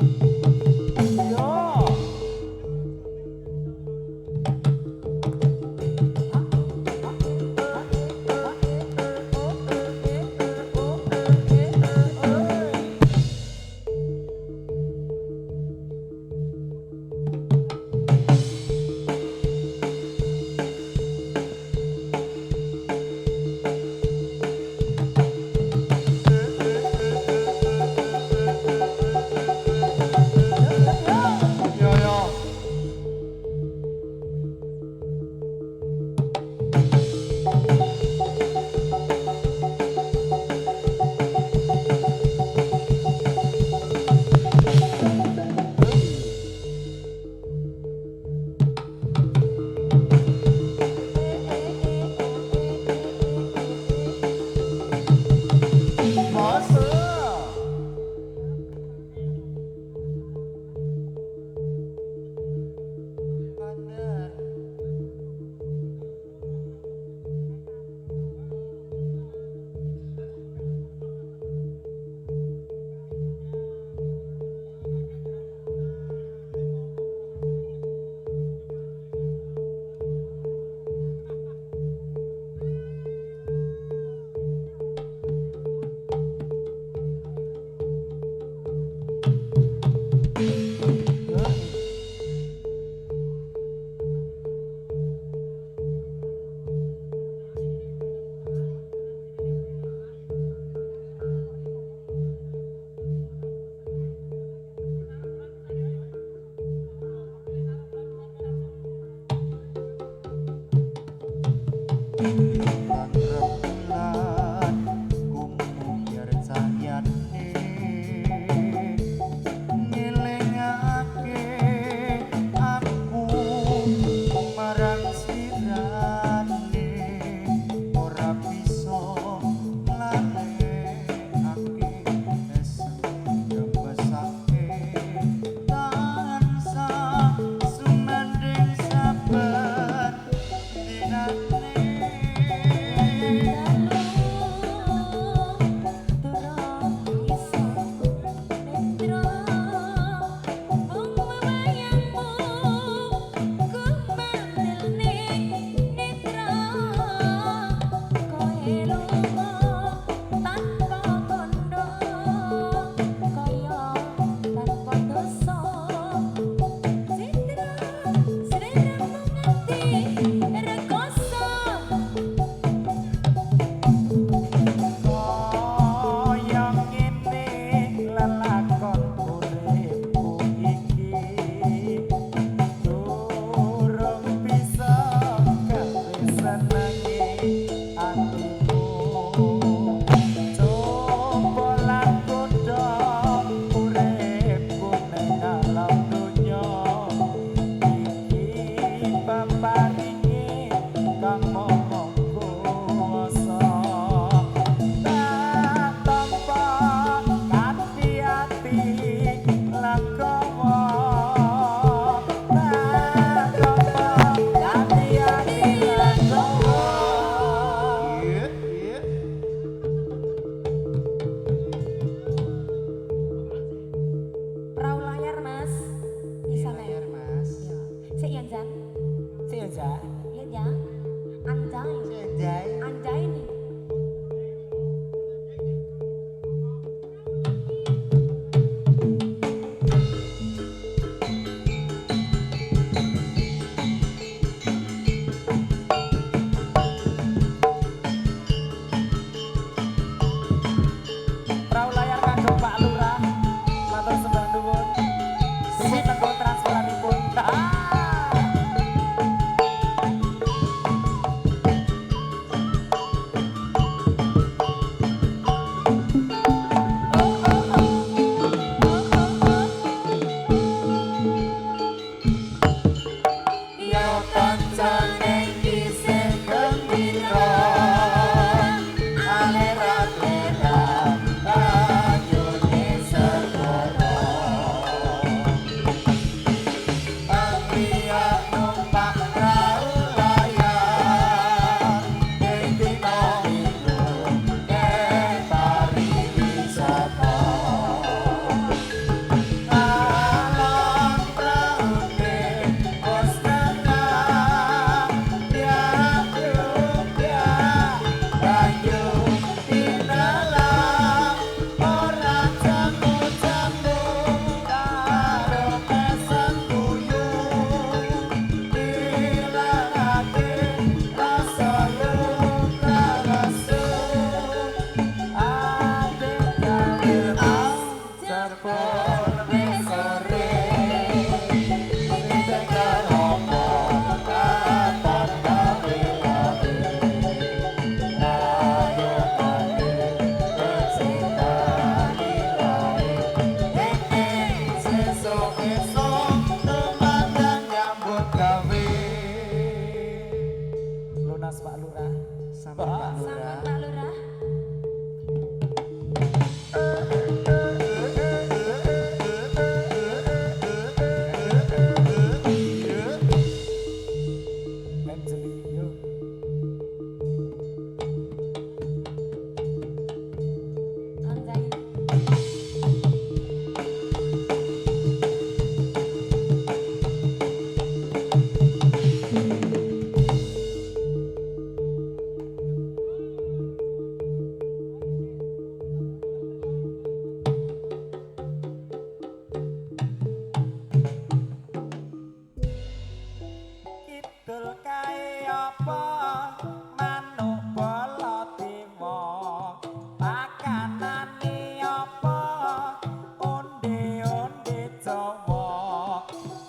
Yo. Yo yo. Rembulan kumuyar cahyane ngelingake aku marang sirane ora bisa lanekake sembesake tansah sumanding saben dinane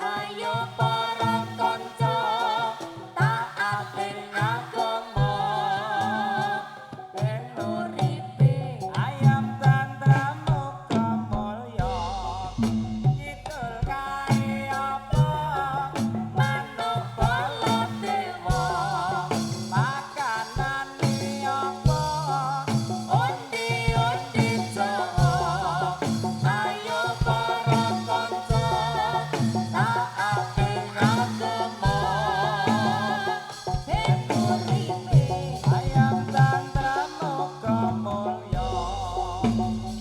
Ayo para kanca taat ing agama ben uripe Ayam tantra muka mulya Kidul kae apa manuk baladewa Makanane apa undi-undi jawa ayo para kanca taat ing agama ben uripe Ayam tantra muka mulya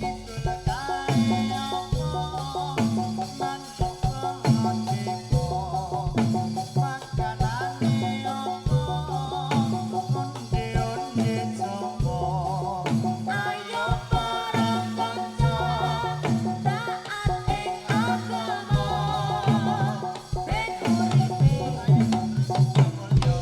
Kidul kae apa Mantuk baladewa Makanane apa Undi-undi jawa ayo para kanca taat ing agama ben uripe yo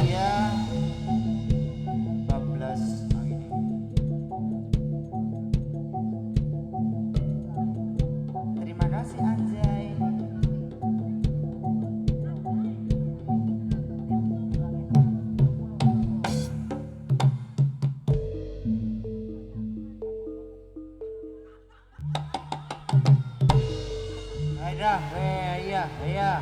Iya. 14 Terima kasih Anjay. Aida, iya, iya.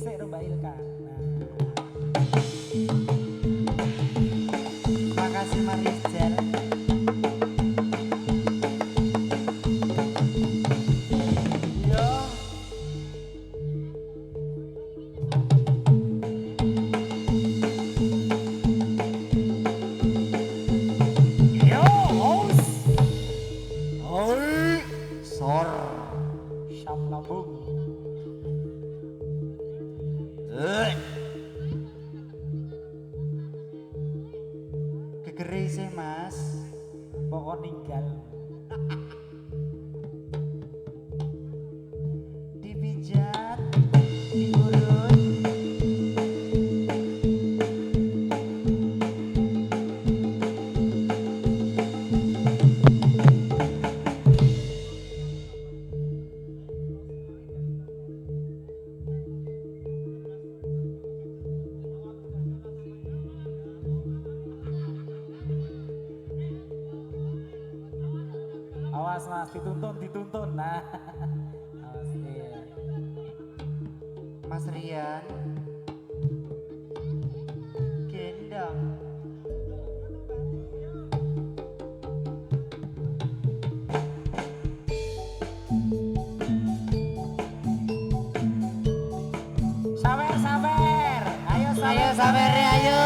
sik karo Mbak Ilka. Nah. Makasih Marijal. Yo. Yo, host. Oi, sor. Syam lambung. Kegeri sih Mas. Pokok ninggal. Dipijat, diurut. Awas Mas, dituntun. Nah. Awas iya. Mas Rian. Gendong. Sawer. Ayo sabar ya, ayo.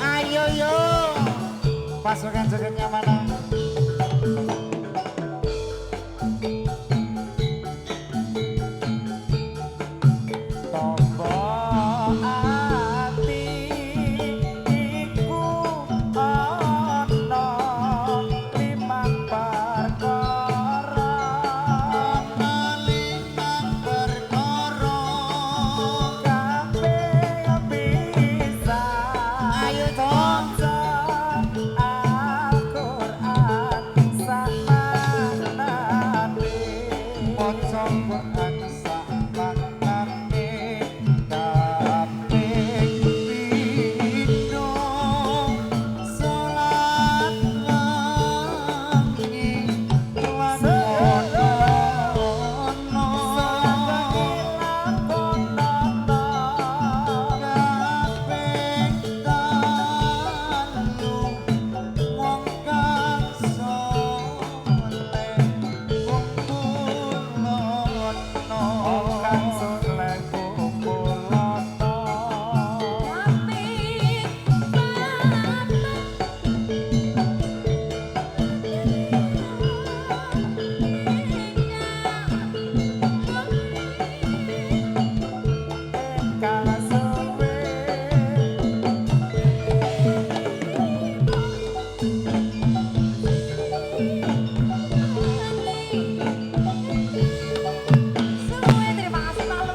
Ayo yo. Pasukan jogetnya mana? Tombo ati iku ana limang perkara Limang perkara. kabeh bisa Ayo dong. Al-Qur'an sakmanane Maca Quran sakmanane kabeh pindho salat wengi lan Terima kasih Pak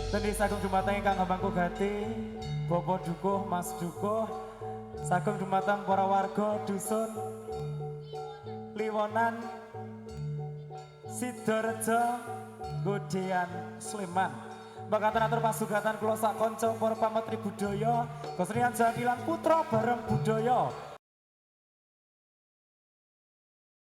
Teni sagung dumateng ingkang ngembangku gati, Bapak Dukuh, Mas Dukuh, sagung dumateng para warga dusun Liwonan, Sidorejo, Godean, Sleman. Bakatan atur pasugatan kula sak kanca para pametri budaya, kesenian jatilan putra bareng budaya.